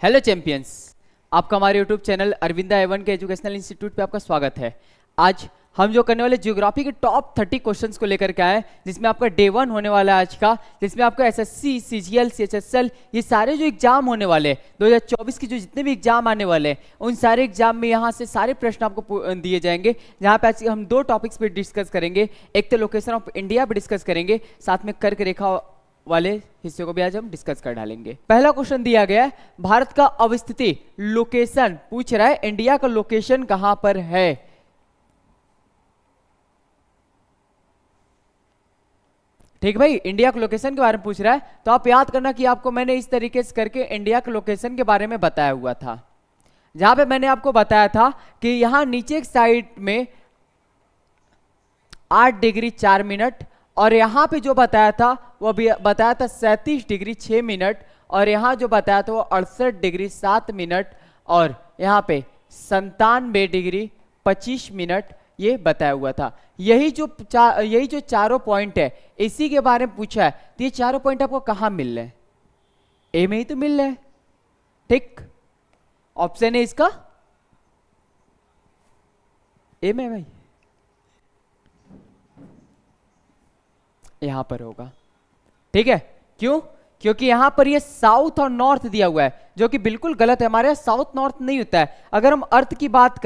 Hello champions, आपका हमारे YouTube channel Aravinda Avon के एजुकेशनल इंस्टीट्यूट पे आपका स्वागत है। आज हम जो करने वाले ज्योग्राफी के टॉप 30 क्वेश्चंस को लेकर के आए, जिसमें आपका डे 1 होने वाला है आज का, जिसमें आपका एसएससी, सीजीएल, सीएचएसएल ये सारे जो एग्जाम होने वाले हैं 2024 की, जो जितने भी एग्जाम आने वाले हैं उन सारे एग्जाम में यहाँ से सारे प्रश्न आपको दिए जाएंगे। जहाँ पे आज हम दो टॉपिक्स पे डिस्कस करेंगे। एक तो लोकेशन ऑफ इंडिया पे डिस्कस करेंगे, साथ में कर्क रेखा वाले हिस्से को भी आज हम डिस्कस कर डालेंगे। पहला क्वेश्चन दिया गया है, भारत का अवस्थिति लोकेशन पूछ रहा है, इंडिया का लोकेशन कहां पर है। ठीक भाई, इंडिया के लोकेशन के बारे में पूछ रहा है, तो आप याद करना कि आपको मैंने इस तरीके से करके इंडिया के लोकेशन के बारे में बताया हुआ था, जहां पे मैंने आपको बताया था कि यहां नीचे एक साइड में 8 डिग्री 4 मिनट, और यहां पे जो बताया था वो भी बताया था 37 डिग्री 6 मिनट, और यहां जो बताया था वो 68 डिग्री 7 मिनट, और यहां पे 97 डिग्री 25 मिनट ये बताया हुआ था। यही जो चारों पॉइंट है इसी के बारे में पूछा है। तो ये चारों पॉइंट आपको कहां मिल रहे हैं? ए में ही तो मिल रहे हैं। ठीक, ऑप्शन है इसका ए में भाई, यहां पर होगा। ठीक है, क्यों? क्योंकि यहां पर ये साउथ और नॉर्थ दिया हुआ है, जो कि बिल्कुल गलत है। हमारे यहां साउथ नॉर्थ नहीं होता है। अगर हम अर्थ की बात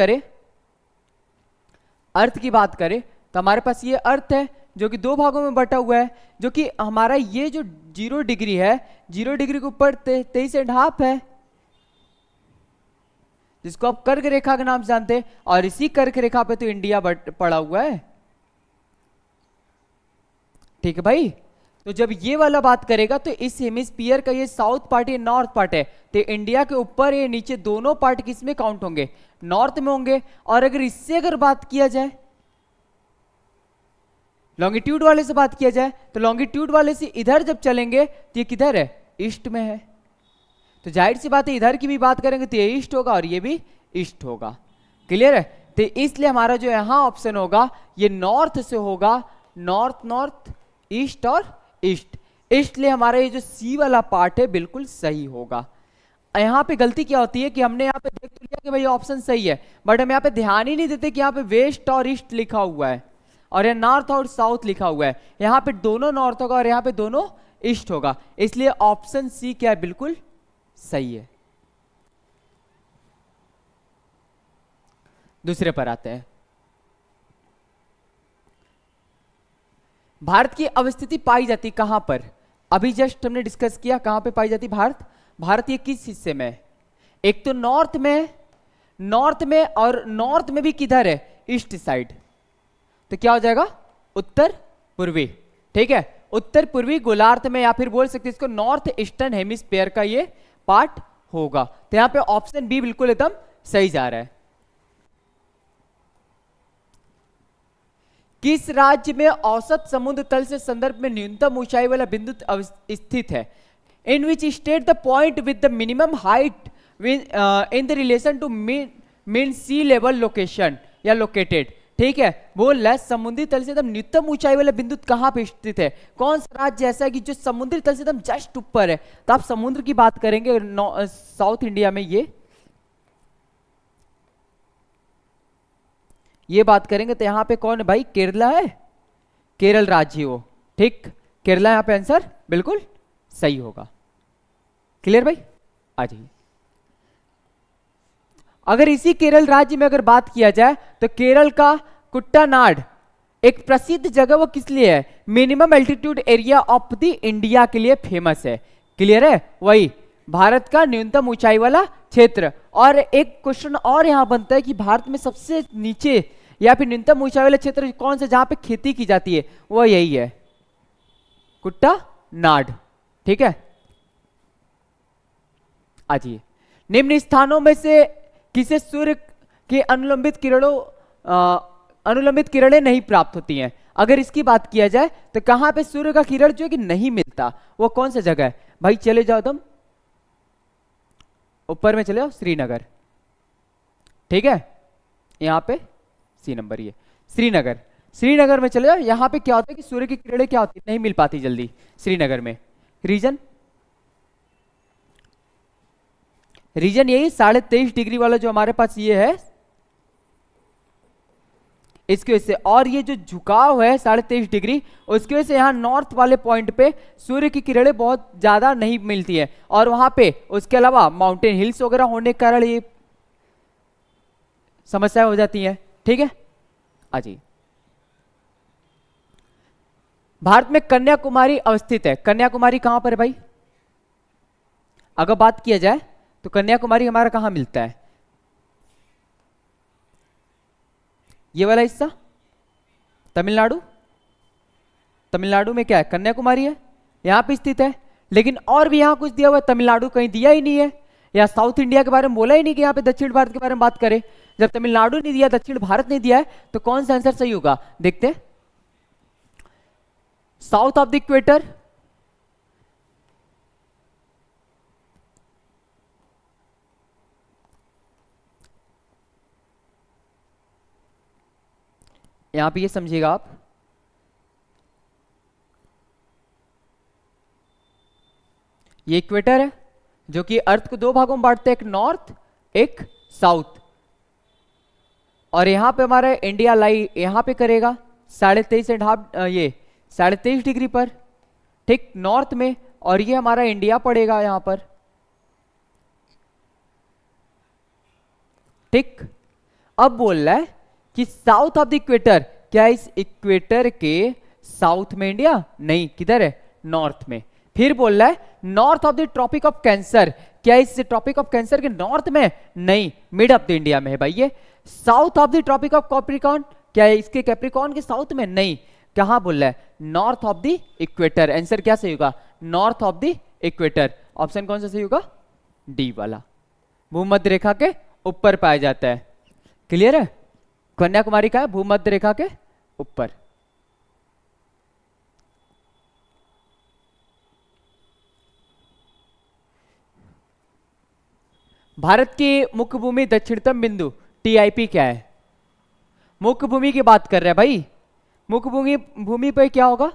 करें तो हमारे पास ये अर्थ है जो कि दो भागों में बटा हुआ है, जो कि हमारा ये जो 0 डिग्री है, 0 डिग्री के ऊपर 23.5 है, जिसको आप कर्क रेखा के नाम से जानते हैं, और इसी कर्क रेखा पे तो इंडिया पड़ा हुआ है। ठीक है भाई, तो जब ये वाला बात करेगा तो इस हेमिस्फीयर का ये साउथ पार्ट, ये नॉर्थ पार्ट है, तो इंडिया के ऊपर ये नीचे दोनों पार्ट किस में काउंट होंगे? नॉर्थ में होंगे। और अगर इससे अगर बात किया जाए, लॉन्गिट्यूड वाले से बात किया जाए, तो लॉन्गिट्यूड वाले से इधर जब चलेंगे तो ये किधर है? ईस्ट में है। तो जाहिर सी बात है इधर की भी बात करेंगे तो ये ईस्ट होगा और ये भी ईस्ट होगा। क्लियर है? तो इसलिए हमारा जो यहां ऑप्शन होगा ये नॉर्थ से होगा, नॉर्थ नॉर्थ, ईस्ट और ईस्ट। इसलिए हमारा ये जो सी वाला पार्ट है बिल्कुल सही होगा। यहां पे गलती क्या होती है कि हमने यहां पे देख तो लिया कि भाई ऑप्शन सही है, बट हम यहां पे ध्यान ही नहीं देते कि यहां पे वेस्ट और ईस्ट लिखा हुआ है और यहां नॉर्थ और साउथ लिखा हुआ है। यहां पे दोनों नॉर्थ होगा और यहां पे दोनों ईस्ट होगा, इसलिए ऑप्शन सी क्या है? बिल्कुल सही है। दूसरे पर आते हैं। भारत की अवस्थिति पाई जाती कहां पर? अभी जस्ट हमने डिस्कस किया कहां पे पाई जाती भारत ये किस हिस्से में है? एक तो नॉर्थ में, और नॉर्थ में भी किधर है? East side. तो क्या हो जाएगा? उत्तर पूर्वी। ठीक है, उत्तर पूर्वी गोलार्ध में, या फिर बोल सकते हैं इसको नॉर्थ ईस्टर्न हेमिस्फीयर का ये पार्ट होगा। तो यहां पे ऑप्शन बी बिल्कुल एकदम सही जा रहा है। किस राज्य में औसत समुद्र तल से संदर्भ में न्यूनतम ऊंचाई वाला बिंदु स्थित है? In which state the point with the minimum height in the relation to mean sea level location या लोकेटेड। ठीक है, बोल रहा है समुद्री तल से एकदम न्यूनतम ऊंचाई वाला बिंदु कहां पे स्थित है? कौन सा राज्य ऐसा है कि जो समुद्री तल से एकदम जस्ट ऊपर है? तो आप समुद्र की बात करेंगे साउथ इंडिया में ये बात करेंगे तो यहां पे कौन है भाई? केरला है, केरल राज्य हो। ठीक, केरला यहां पे आंसर बिल्कुल सही होगा। क्लियर भाई? आ जाइए। अगर इसी केरल राज्य में अगर बात किया जाए तो केरल का कुट्टानाड एक प्रसिद्ध जगह, वो किस लिए है? Minimum altitude area of the India के लिए फेमस है। क्लियर है? वही भारत का न्यूनतम ऊंचाई वाला क्षेत्र। और एक क्वेश्चन और यहां बनता है कि भारत में सबसे नीचे या फिर न्यूनतम ऊंचाई वाला क्षेत्र कौन सा जहां पे खेती की जाती है? वो यही है, कुट्टानाड। ठीक है, आजिए। निम्न स्थानों में से किसे सूर्य के अनुलंबित किरणें नहीं प्राप्त होती हैं? अगर इसकी बात किया जाए तो कहां पे सूर्य का किरण जो है कि नहीं मिलता, वो कौन सा जगह है भाई? चले जाओ तुम ऊपर में, चले जाओ श्रीनगर। ठीक है, यहां पे सी नंबर ये श्रीनगर में चले जाओ। यहां पे क्या होता है कि सूर्य की किरणें क्या होती है? नहीं मिल पाती जल्दी श्रीनगर में। रीजन रीजन यही 23.5 वाला जो हमारे पास ये है, इसकी वजह से। और ये जो झुकाव है 23.5 उसकी वजह से यहाँ नॉर्थ वाले पॉइंट पे सूर्य की किरणें बहुत ज्यादा नहीं मिलती है, और वहां पे उसके अलावा माउंटेन हिल्स वगैरह होने के कारण ये समस्याएं हो जाती हैं। ठीक है अजी, भारत में कन्याकुमारी अवस्थित है। कन्याकुमारी कहां पर है भाई? अगर बात किया जाए तो कन्याकुमारी हमारा कहां मिलता है? ये वाला हिस्सा तमिलनाडु। तमिलनाडु में क्या है? कन्याकुमारी है, यहां पे स्थित है। लेकिन और भी यहां कुछ दिया हुआ है, तमिलनाडु कहीं दिया ही नहीं है, या साउथ इंडिया के बारे में बोला ही नहीं कि यहाँ पे दक्षिण भारत के बारे में बात करें। जब तमिलनाडु नहीं दिया, दक्षिण भारत नहीं दिया है, तो कौन सा आंसर सही होगा? देखते हैं। साउथ ऑफ द इक्वेटर, यहां पे ये समझिएगा आप, ये इक्वेटर है जो कि अर्थ को दो भागों में बांटते हैं, एक नॉर्थ एक साउथ। और यहां पे हमारा इंडिया लाई यहां पे करेगा 23.5 ये 23.5 पर, ठीक नॉर्थ में, और ये हमारा इंडिया पड़ेगा यहां पर। ठीक, अब बोल रहा है कि साउथ ऑफ द इक्वेटर, क्या इस इक्वेटर के साउथ में इंडिया? नहीं, किधर है? नॉर्थ में। फिर बोल रहा है north of the Tropic of Cancer, क्या इस ट्रॉपिक ऑफ कैंसर के नॉर्थ में? नहीं, मिड ऑफ द इंडिया में है भाई ये। South of the Tropic of Capricorn, क्या इसके कैप्रिकॉर्न के साउथ में? नहीं, कहां बोल रहा है? North of the equator. Answer क्या सही होगा? North of the equator. Option कौन सा सही होगा? डी वाला, भूमध्य रेखा के ऊपर पाया जाता है। क्लियर है? कन्याकुमारी का है भूमध्य रेखा के ऊपर। भारत की मुख्य भूमि दक्षिणतम बिंदु टीआईपी क्या है? मुख्य भूमि की बात कर रहे हैं भाई। मुख्य भूमि पे क्या होगा?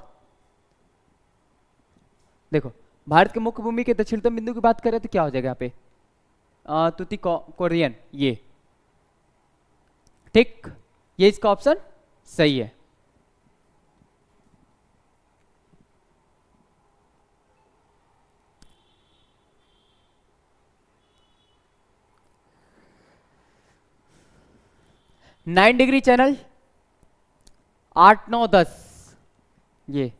देखो, भारत के मुख्य भूमि के दक्षिणतम बिंदु की बात कर रहे हैं तो क्या हो जाएगा यहाँ पे? तुतिकोरिन, ये ठीक, ये इसका ऑप्शन सही है। नाइन डिग्री चैनल 8, 9, 10, ये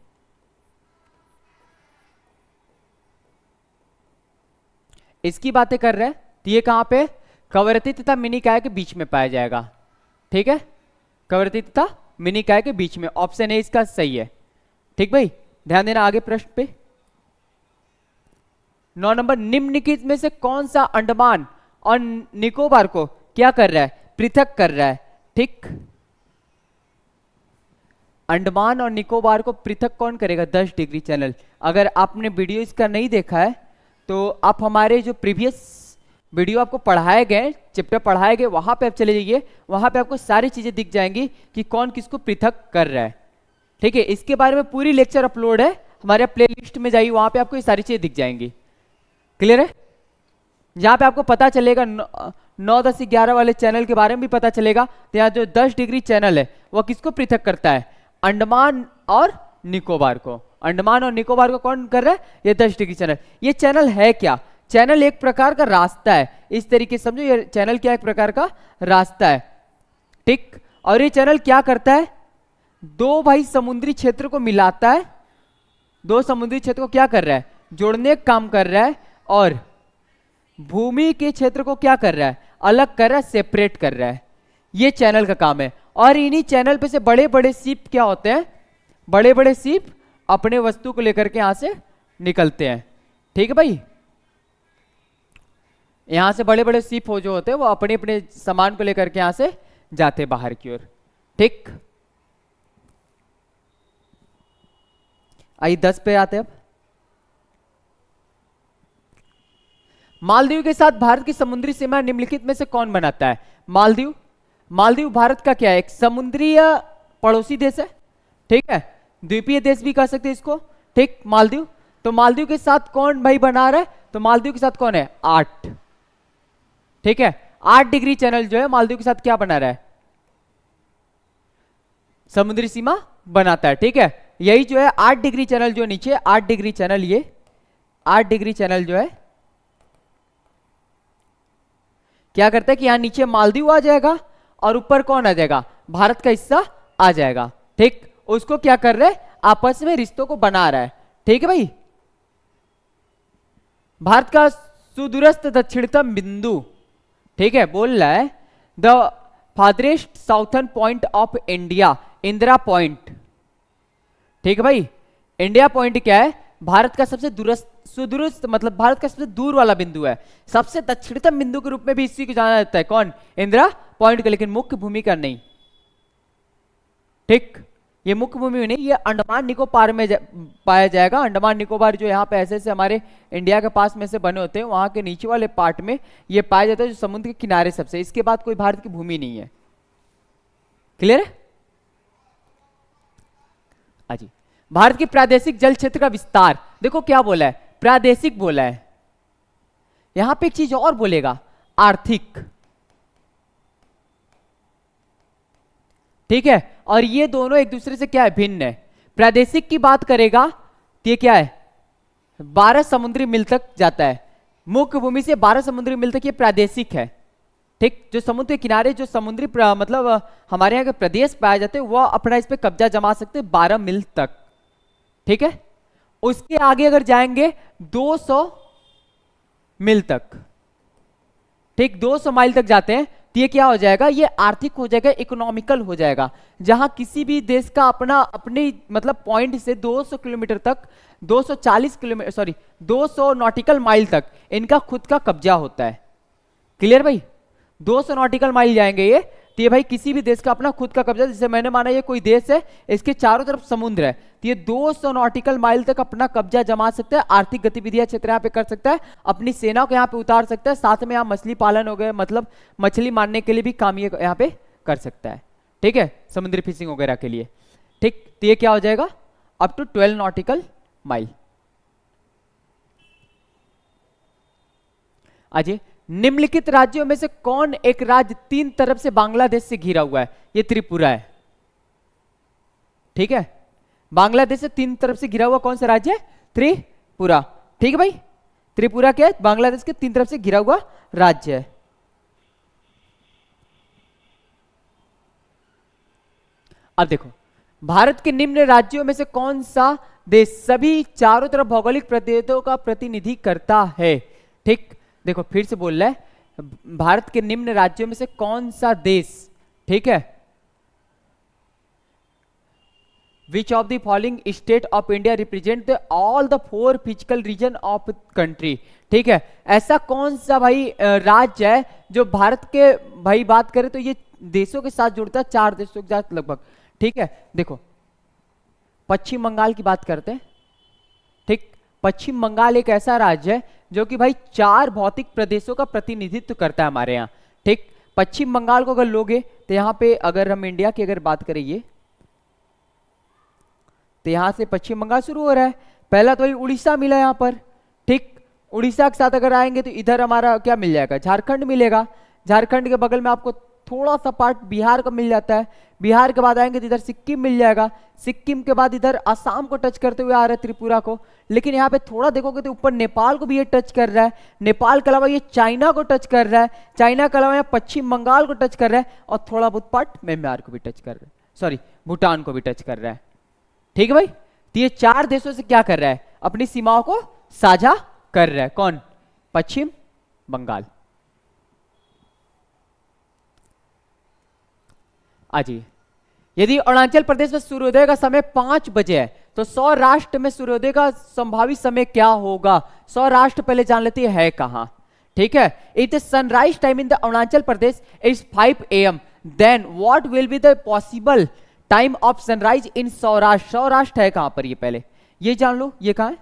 इसकी बातें कर रहे हैं, तो ये कहां पे? कवरती तथा मिनिकाय के बीच में पाया जाएगा। ठीक है, कवरती तथा मिनिकाय के बीच में। ऑप्शन ए इसका सही है। ठीक भाई, ध्यान देना आगे प्रश्न पे। 9 नंबर, निम्नलिखित में से कौन सा अंडमान और निकोबार को क्या कर रहा है? पृथक कर रहा है। ठीक, अंडमान और निकोबार को पृथक कौन करेगा? 10 डिग्री चैनल। अगर आपने वीडियो इसका नहीं देखा है तो आप हमारे जो प्रीवियस वीडियो आपको पढ़ाए गए, चैप्टर पढ़ाए गए, वहां पे आप चले जाइए, वहां पे आपको सारी चीजें दिख जाएंगी कि कौन किसको पृथक कर रहा है। ठीक है, इसके बारे में पूरी लेक्चर अपलोड है हमारे प्लेलिस्ट में, जाइए वहां पे आपको ये सारी चीजें दिख जाएंगी। क्लियर है? जहां पे आपको पता चलेगा 9, 10, 11 वाले चैनल के बारे में भी पता चलेगा। तो यहाँ जो 10 डिग्री चैनल है वह किसको पृथक करता है? अंडमान और निकोबार को। अंडमान और निकोबार को कौन कर रहा है? ये 10 डिग्री चैनल। ये चैनल है क्या? चैनल एक प्रकार का रास्ता है, इस तरीके से समझो, ये चैनल क्या? एक प्रकार का रास्ता है। ठीक, और ये चैनल क्या करता है? दो भाई समुद्री क्षेत्र को मिलाता है, दो समुद्री क्षेत्र को क्या कर रहा है? जोड़ने का काम कर रहा है, और भूमि के क्षेत्र को क्या कर रहा है? अलग कर रहा है, सेपरेट कर रहा है। ये चैनल का काम है। और इन्हीं चैनल पे से बड़े बड़े शिप क्या होते हैं? बड़े बड़े शिप अपने वस्तु को लेकर के यहां से निकलते हैं। ठीक है भाई, यहां से बड़े बड़े शिप हो जो होते हैं वो अपने अपने सामान को लेकर के यहां से जाते बाहर की ओर। ठीक, आइए 10 पे आते हैं अब। मालदीव के साथ भारत की समुद्री सीमा निम्नलिखित में से कौन बनाता है? मालदीव। मालदीव भारत का क्या है? एक समुद्रीय पड़ोसी देश है। ठीक है, द्वीपीय देश भी कह सकते हैं इसको। ठीक, मालदीव। तो मालदीव के साथ कौन भाई बना रहा है? तो मालदीव के साथ कौन है? 8। ठीक है, 8 डिग्री चैनल जो है मालदीव के साथ क्या बना रहा है, समुद्री सीमा बनाता है। ठीक है, यही जो है 8 डिग्री चैनल जो नीचे 8 डिग्री चैनल, ये 8 डिग्री चैनल जो है क्या करता है कि यहां नीचे मालदीव आ जाएगा और ऊपर कौन आ जाएगा, भारत का हिस्सा आ जाएगा। ठीक, उसको क्या कर रहा है, आपस में रिश्तों को बना रहा है। ठीक है भाई, भारत का सुदूरस्थ दक्षिणतम बिंदु, ठीक है, बोल रहा है the farthest southern point of India, Indira point. ठीक है भाई, इंडिया पॉइंट क्या है, भारत का सबसे दूरस्थ, सुदूरस्थ मतलब भारत का सबसे दूर वाला बिंदु है, सबसे दक्षिणतम बिंदु के रूप में भी इसी को जाना जाता है। कौन, इंदिरा पॉइंट का, लेकिन मुख्य भूमि का नहीं। ठीक, ये मुख्य भूमि नहीं, ये अंडमान निकोबार में पाया जाएगा। अंडमान निकोबार जो यहाँ पे ऐसे ऐसे हमारे इंडिया के पास में से बने होते हैं, वहां के नीचे वाले पार्ट में ये पाया जाता है, जो समुद्र के किनारे सबसे, इसके बाद कोई भारत की भूमि नहीं है। क्लियर है? जी, भारत की प्रादेशिक जल क्षेत्र का विस्तार, देखो क्या बोला है, प्रादेशिक बोला है। यहां पे एक चीज और बोलेगा, आर्थिक। ठीक है, और ये दोनों एक दूसरे से क्या है, भिन्न है। प्रादेशिक की बात करेगा तो ये क्या है, 12 समुद्री मील तक जाता है, मुख्य भूमि से 12 समुद्री मील तक ये प्रादेशिक है। ठीक, जो समुद्र के किनारे जो समुद्री मतलब हमारे यहाँ के प्रदेश पाए जाते हैं, वह अपना इस पे कब्जा जमा सकते हैं 12 मील तक। ठीक है, उसके आगे अगर जाएंगे 200 मील तक, ठीक, 200 माइल तक जाते हैं तो ये क्या हो जाएगा, ये आर्थिक हो जाएगा, इकोनॉमिकल हो जाएगा, जहां किसी भी देश का अपना अपने मतलब पॉइंट से 200 किलोमीटर तक, 240 किलोमीटर, सॉरी 200 नॉटिकल माइल तक इनका खुद का कब्जा होता है। क्लियर भाई, 200 नॉटिकल माइल जाएंगे ये, तो ये भाई किसी भी देश का अपना खुद का कब्जा, जैसे मैंने माना ये कोई देश है, इसके चारों तरफ समुद्र है, तो ये 200 नॉटिकल माइल तक अपना कब्जा जमा सकता है, आर्थिक गतिविधियां क्षेत्र यहाँ पे कर सकता है, अपनी सेना को यहाँ पे उतार सकता है, साथ में यहाँ मछली पालन हो गए, मतलब मछली मारने के लिए भी काम ये यहाँ पे कर सकता है। ठीक है, समुद्री फिशिंग वगैरह के लिए। ठीक, तो ये क्या हो जाएगा, up to 12 nautical mile. Ajay, निम्नलिखित राज्यों में से कौन एक राज्य 3 तरफ से बांग्लादेश से घिरा हुआ है, ये त्रिपुरा है। ठीक है, बांग्लादेश से 3 तरफ से घिरा हुआ कौन सा राज्य है, त्रिपुरा। ठीक है भाई, त्रिपुरा क्या है, बांग्लादेश के 3 तरफ से घिरा हुआ राज्य है। अब देखो, भारत के निम्न राज्यों में से कौन सा देश सभी चारों तरफ भौगोलिक प्रतिनिधित्व का प्रतिनिधि करता है। ठीक, देखो फिर से बोल रहा है, भारत के निम्न राज्यों में से कौन सा देश, ठीक है, which of the following state of India represent all the 4 physical region of country. ठीक है, ऐसा कौन सा भाई राज्य है जो भारत के, भाई बात करें तो ये देशों के साथ जुड़ता है, 4 देशों के साथ लगभग। ठीक है, देखो पश्चिम बंगाल की बात करते हैं। ठीक, पश्चिम बंगाल एक ऐसा राज्य है जो कि भाई 4 भौतिक प्रदेशों का प्रतिनिधित्व करता है हमारे यहाँ। ठीक, पश्चिम बंगाल को अगर लोगे तो यहाँ पे अगर हम इंडिया की अगर बात करेंगे तो यहाँ से पश्चिम बंगाल शुरू हो रहा है, पहला तो भाई उड़ीसा मिला यहाँ पर। ठीक, उड़ीसा के साथ अगर आएंगे तो इधर हमारा क्या मिल जाएगा, झारखंड मिलेगा, झारखंड के बगल में आपको थोड़ा सा पार्ट बिहार का मिल जाता है, बिहार के बाद आएंगे तो इधर सिक्किम मिल जाएगा, सिक्किम के बाद इधर असम को टच करते हुए आ रहा है त्रिपुरा को, लेकिन यहाँ पे थोड़ा देखोगे तो ऊपर नेपाल को भी ये टच कर रहा है, नेपाल के अलावा ये चाइना को टच कर रहा है, चाइना के अलावा यहाँ पश्चिम बंगाल को टच कर रहा है, और थोड़ा बहुत पार्ट म्यांमार को भी टच कर रहा है, सॉरी भूटान को भी टच कर रहा है। ठीक है भाई, तो ये 4 देशों से क्या कर रहा है, अपनी सीमाओं को साझा कर रहा है। कौन, पश्चिम बंगाल। आजी, यदि अरुणाचल प्रदेश में सूर्योदय का समय 5 बजे है तो सौराष्ट्र में सूर्योदय का संभावित समय क्या होगा। सौराष्ट्र पहले जान लेते हैं है कहां। ठीक है, it is sunrise time in the Arunachal Pradesh is 5 AM, then what will be the possible time of sunrise in Saurashtra. Saurashtra है कहां पर, ये पहले ये जान लो, ये कहां है,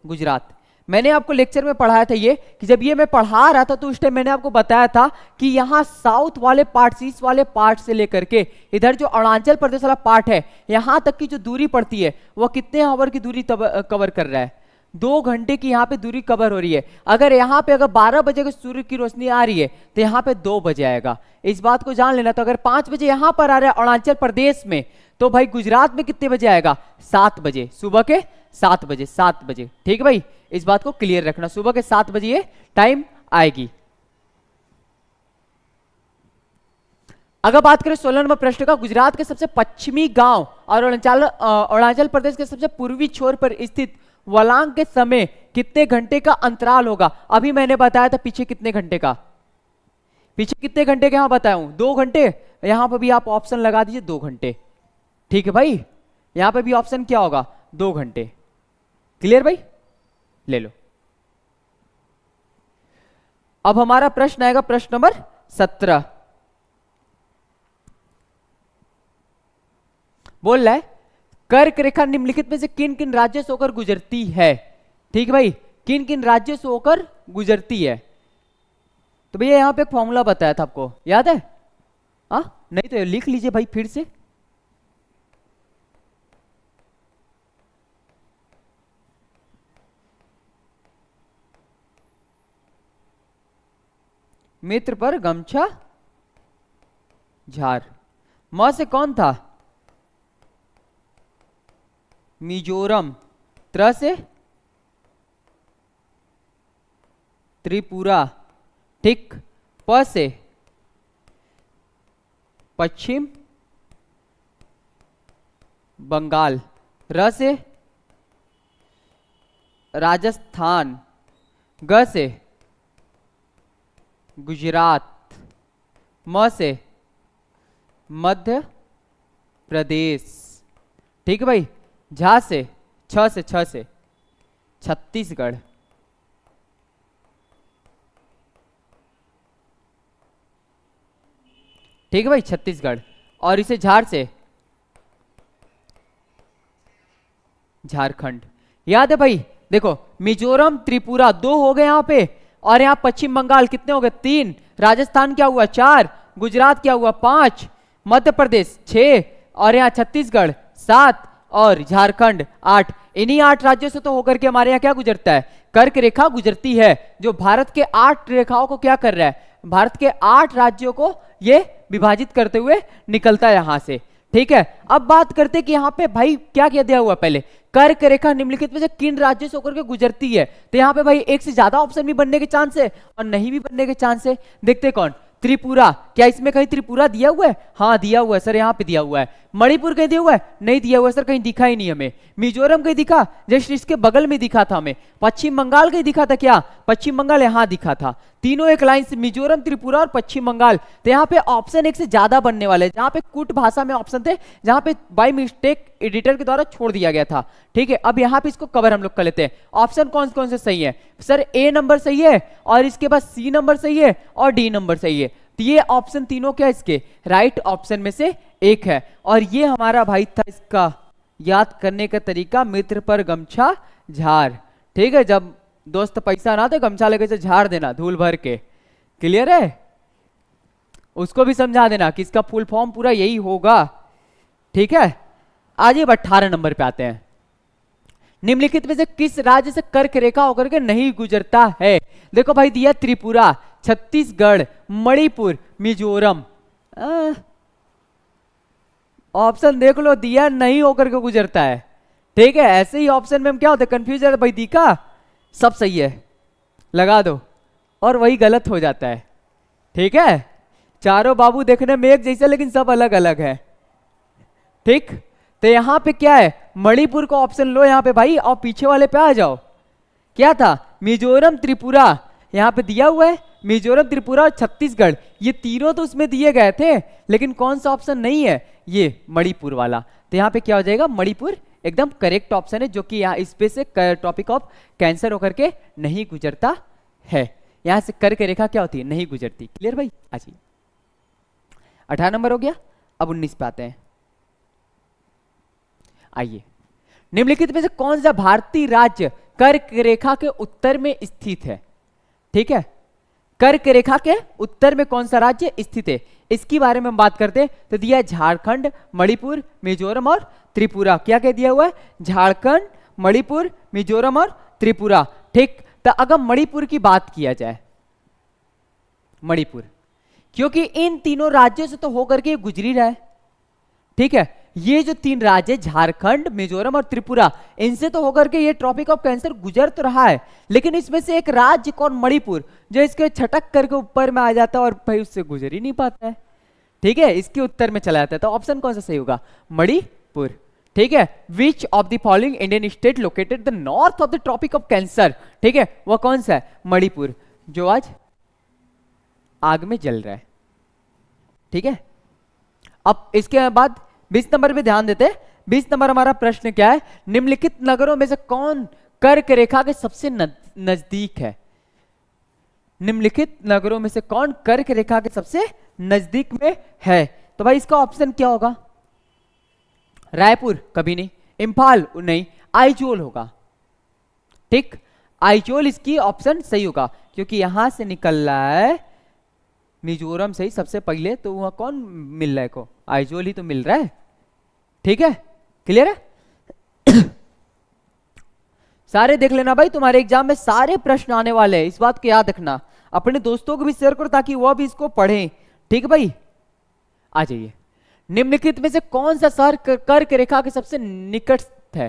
गुजरात। मैंने आपको लेक्चर में पढ़ाया था ये, कि जब ये मैं पढ़ा रहा था तो उस टाइम मैंने आपको बताया था कि यहाँ साउथ वाले पार्ट, ईस्ट वाले पार्ट से लेकर के इधर जो अरुणाचल प्रदेश वाला पार्ट है, यहाँ तक की जो दूरी पड़ती है वो कितने आवर की दूरी कवर कर रहा है, 2 घंटे की यहाँ पे दूरी कवर हो रही है। अगर यहाँ पे अगर 12 बजे को सूर्य की रोशनी आ रही है तो यहाँ पे 2 बजे आएगा, इस बात को जान लेना। तो अगर 5 बजे यहाँ पर आ रहा है अरुणाचल प्रदेश में, तो भाई गुजरात में कितने बजे आएगा? 7 बजे, सुबह के 7 बजे, 7 बजे। ठीक है भाई, इस बात को क्लियर रखना, सुबह के 7 बजे ये टाइम आएगी। अगर बात करें 16 नंबर प्रश्न का, गुजरात के सबसे पश्चिमी गांव और अरुणाचल प्रदेश के सबसे पूर्वी छोर पर स्थित वलांग के समय कितने घंटे का अंतराल होगा? अभी मैंने बताया था पीछे कितने घंटे का, पीछे कितने घंटे का यहां बताया हूं, 2 घंटे। यहां पर भी आप ऑप्शन लगा दीजिए 2 घंटे। ठीक है भाई, यहां पे भी ऑप्शन क्या होगा? 2 घंटे। क्लियर भाई, ले लो। अब हमारा प्रश्न आएगा प्रश्न नंबर 17। बोल रहा है कर्क रेखा निम्नलिखित में से किन किन राज्यों से होकर गुजरती है? ठीक है भाई, किन किन राज्यों से होकर गुजरती है? तो भैया यहां पे एक फॉर्मूला बताया था आपको, याद है? हाँ, नहीं तो लिख लीजिए भाई फिर से। मित्र पर गमछा झार। म से कौन था? मिजोरम। त्र से त्रिपुरा। ठीक। प से पश्चिम बंगाल। र से राजस्थान। ग से गुजरात। म से मध्य प्रदेश। ठीक है भाई। झा से छ से छत्तीसगढ़। ठीक है भाई, छत्तीसगढ़। और इसे झार से झारखंड। याद है भाई? देखो, मिजोरम त्रिपुरा 2 हो गए यहां पे, और यहां पश्चिम बंगाल कितने हो गए? 3। राजस्थान क्या हुआ? 4। गुजरात क्या हुआ? 5। मध्य प्रदेश 6, और यहां छत्तीसगढ़ 7, और झारखंड 8। इन्हीं 8 राज्यों से तो होकर के हमारे यहाँ क्या गुजरता है? कर्क रेखा गुजरती है, जो भारत के 8 रेखाओं को क्या कर रहा है? भारत के 8 राज्यों को ये विभाजित करते हुए निकलता है यहां से। ठीक है, अब बात करते कि यहाँ पे भाई क्या क्या दिया हुआ? पहले कर्क रेखा निम्नलिखित में से किन राज्यों से होकर के गुजरती है, तो यहाँ पे भाई एक से ज्यादा ऑप्शन भी बनने के चांस है और नहीं भी बनने के चांस है। देखते कौन? त्रिपुरा। क्या इसमें कहीं त्रिपुरा दिया हुआ है? हाँ दिया हुआ है सर, यहाँ पे दिया हुआ है। मणिपुर कहीं दिया हुआ है? नहीं दिया हुआ है सर, कहीं दिखा ही नहीं हमें। मिजोरम कहीं दिखा? जस्ट इसके बगल में दिखा था हमें। पश्चिम बंगाल कहीं दिखा था क्या? पश्चिम बंगाल यहाँ दिखा था। तीनों एक लाइन से, मिजोरम, त्रिपुरा और पश्चिम बंगाल। तो यहाँ पे ऑप्शन एक से ज्यादा बनने वाले, जहाँ पे कुट भाषा में ऑप्शन थे, जहाँ पे बाय मिस्टेक एडिटर के द्वारा छोड़ दिया गया था। ठीक है, अब यहाँ पे इसको कवर हम लोग कर लेते हैं। ऑप्शन कौन कौन से सही है सर? ए नंबर सही है, और इसके बाद सी नंबर सही है, और डी नंबर सही है। तो ये ऑप्शन तीनों क्या इसके राइट ऑप्शन में से एक है। और ये हमारा भाई था इसका याद करने का तरीका, मित्र पर गमछा झार। ठीक है, जब दोस्त पैसा ना दे गमछा लेके से झाड़ देना धूल भर के। क्लियर है? उसको भी समझा देना कि इसका फुल फॉर्म पूरा यही होगा। ठीक है, आज ये 18 नंबर पे आते हैं। निम्नलिखित में से किस राज्य से कर्क रेखा होकर के नहीं गुजरता है? देखो भाई, दिया त्रिपुरा, छत्तीसगढ़, मणिपुर, मिजोरम। ऑप्शन देख लो, दिया नहीं होकर के गुजरता है। ठीक है, ऐसे ही ऑप्शन में हम क्या होता है? कंफ्यूज है भाई, दिखा सब सही है लगा दो, और वही गलत हो जाता है। ठीक है, चारों बाबू देखने में एक जैसे, लेकिन सब अलग अलग है। ठीक, तो यहां पे क्या है? मणिपुर का ऑप्शन लो यहां पे भाई, और पीछे वाले पे आ जाओ। क्या था? मिजोरम, त्रिपुरा यहां पे दिया हुआ है। मिजोरम, त्रिपुरा और छत्तीसगढ़, ये तीनों तो उसमें दिए गए थे, लेकिन कौन सा ऑप्शन नहीं है? ये मणिपुर वाला। तो यहाँ पे क्या हो जाएगा? मणिपुर एकदम करेक्ट ऑप्शन है, जो कि यहाँ इस पे से टॉपिक ऑफ कैंसर होकर के नहीं गुजरता है। यहां से कर्क रेखा क्या होती है? नहीं गुजरती। क्लियर भाई? अच्छी, 18 नंबर हो गया। अब 19 पे आते हैं। आइए, निम्नलिखित में से कौन सा भारतीय राज्य कर्क रेखा के उत्तर में स्थित है? ठीक है, कर्क रेखा के उत्तर में कौन सा राज्य स्थित है, इसकी बारे में हम बात करते हैं। तो दिया है झारखंड, मणिपुर, मिजोरम और त्रिपुरा। क्या क्या दिया हुआ है? झारखंड, मणिपुर, मिजोरम और त्रिपुरा। ठीक, तो अगर मणिपुर की बात किया जाए, मणिपुर, क्योंकि इन तीनों राज्यों से तो होकर के गुजरी रहा है। ठीक है, ये जो तीन राज्य झारखंड, मिजोरम और त्रिपुरा, इनसे तो होकर के ये ट्रॉपिक ऑफ कैंसर गुजर तो रहा है, लेकिन इसमें से एक राज्य कौन, मणिपुर, जो इसके छटक करके ऊपर में आ जाता है और भाई उससे गुजर ही नहीं पाता है। ठीक है, इसके उत्तर में चला जाता है। तो ऑप्शन कौन सा सही होगा, मणिपुर। ठीक है, which of the following Indian state located the north of the Tropic of Cancer, ठीक है, वह कौन सा है, मणिपुर, जो आज आग में जल रहा है। ठीक है, अब इसके बाद 20 नंबर पे ध्यान देते हैं। 20 नंबर हमारा प्रश्न क्या है, निम्नलिखित नगरों में से कौन कर्क रेखा के सबसे नजदीक है। निम्नलिखित नगरों में से कौन कर्क रेखा के सबसे नजदीक में है। तो भाई इसका ऑप्शन क्या होगा, रायपुर कभी नहीं, इंफाल नहीं, आइजोल होगा। ठीक, आइजोल इसकी ऑप्शन सही होगा, क्योंकि यहां से निकल रहा है मिजोरम से ही सबसे पहले, तो वहां कौन मिल रहा है को, आइजोल ही तो मिल रहा है। ठीक है, क्लियर है। सारे देख लेना भाई, तुम्हारे एग्जाम में सारे प्रश्न आने वाले हैं, इस बात को याद रखना। अपने दोस्तों को भी शेयर करो ताकि वह भी इसको पढ़ें। ठीक है भाई, आ जाइए। निम्नलिखित में से कौन सा शहर कर्क रेखा के सबसे निकट है।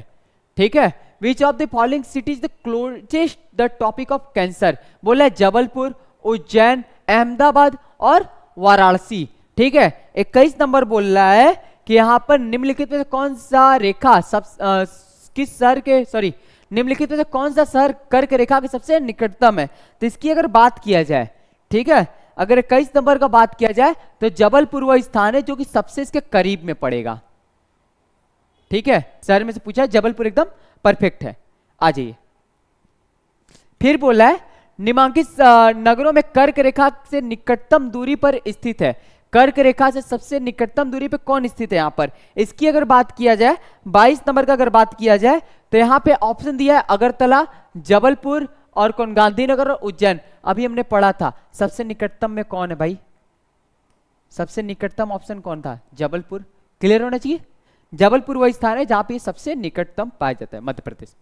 ठीक है, which of the following cities the closest the topic of cancer, बोला है जबलपुर, उज्जैन, अहमदाबाद और वाराणसी। ठीक है, 21 नंबर बोल रहा है कि यहां पर निम्नलिखित में से कौन सा रेखा किस शहर के, सॉरी, निम्नलिखित में से कौन सा शहर कर्क रेखा के सबसे निकटतम है। तो इसकी अगर बात किया जाए, ठीक है, अगर 21 नंबर का बात किया जाए तो जबलपुर वह स्थान है जो कि सबसे इसके करीब में पड़ेगा। ठीक है, शहर में से पूछा है, जबलपुर एकदम परफेक्ट है। आ जाइए, फिर बोला है निम्नांकित नगरों में कर्क रेखा से निकटतम दूरी पर स्थित है। कर्क रेखा से सबसे निकटतम दूरी पे कौन स्थित है यहां पर। इसकी अगर बात किया जाए, 22 नंबर का अगर बात किया जाए, तो यहां पे ऑप्शन दिया है अगरतला, जबलपुर और कौन, गांधीनगर और उज्जैन। अभी हमने पढ़ा था सबसे निकटतम में कौन है भाई, सबसे निकटतम ऑप्शन कौन था, जबलपुर। क्लियर होना चाहिए, जबलपुर वह स्थान है जहां पे सबसे निकटतम पाया जाता है, मध्य प्रदेश।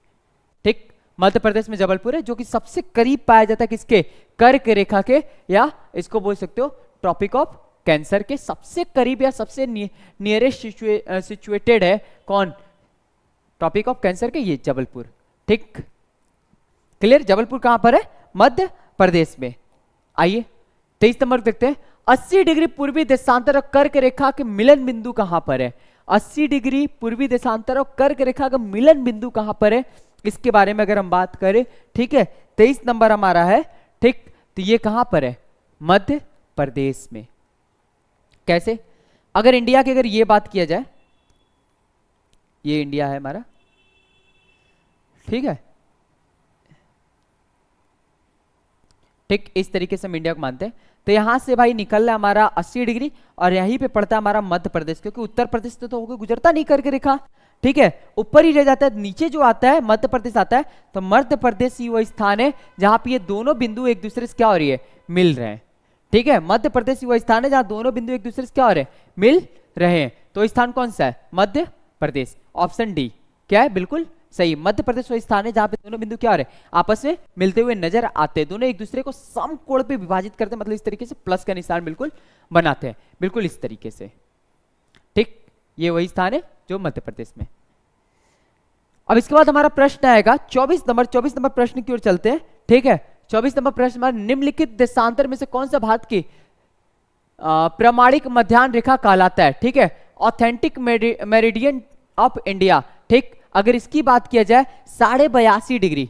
ठीक, मध्य प्रदेश में जबलपुर है जो कि सबसे करीब पाया जाता है किसके, कर्क रेखा के, या इसको बोल सकते हो ट्रॉपिक ऑफ कैंसर के सबसे करीब या सबसे नियरेस्ट सिचुएटेड है कौन, टॉपिक ऑफ कैंसर के, ये जबलपुर। ठीक, क्लियर, जबलपुर कहां पर है, मध्य प्रदेश में। आइए 23 नंबर देखते हैं, 80 डिग्री पूर्वी देशांतर और कर्क रेखा के मिलन बिंदु कहां पर है। 80 डिग्री पूर्वी देशांतर और कर्क रेखा का मिलन बिंदु कहां पर है, इसके बारे में अगर हम बात करें, ठीक है, 23 नंबर हमारा है। ठीक, तो ये कहां पर है, मध्य प्रदेश में। कैसे, अगर इंडिया की अगर ये बात किया जाए, ये इंडिया है हमारा, ठीक है, ठीक, इस तरीके से हम इंडिया को मानते हैं। तो यहां से भाई निकल रहा है हमारा 80 डिग्री और यहीं पे पड़ता है हमारा मध्य प्रदेश, क्योंकि उत्तर प्रदेश तो होकर गुजरता नहीं कर्क रेखा। ठीक है, ऊपर ही रह जाता है, नीचे जो आता है मध्य प्रदेश आता है। तो मध्य प्रदेश ही वो स्थान है जहां पे ये दोनों बिंदु एक दूसरे से क्या हो रही है, मिल रहे हैं। ठीक है, मध्य प्रदेश ही वो स्थान है जहां दोनों बिंदु एक दूसरे से क्या हो रहे हैं, मिल रहे हैं। तो स्थान कौन सा है, मध्य प्रदेश। ऑप्शन डी क्या है, बिल्कुल सही, मध्य प्रदेश वो स्थान है जहां पे दोनों बिंदु क्या हो रहे हैं, आपस में मिलते हुए नजर आते हैं। दोनों एक दूसरे को समकोण पे विभाजित करते हैं, मतलब इस तरीके से प्लस का निशान बिल्कुल बनाते हैं, बिल्कुल इस तरीके से। ठीक, ये वही स्थान है जो मध्य प्रदेश में। अब इसके बाद हमारा प्रश्न आएगा 24 नंबर। 24 नंबर प्रश्न की ओर चलते हैं। ठीक है, 24 नंबर प्रश्न हमारा, निम्नलिखित देशांतर में से कौन सा भारत की प्रमाणिक मध्याह्न रेखा कहलाता है। ठीक है, ऑथेंटिक मेरिडियन ऑफ इंडिया। ठीक, अगर इसकी बात किया जाए 82.5 डिग्री।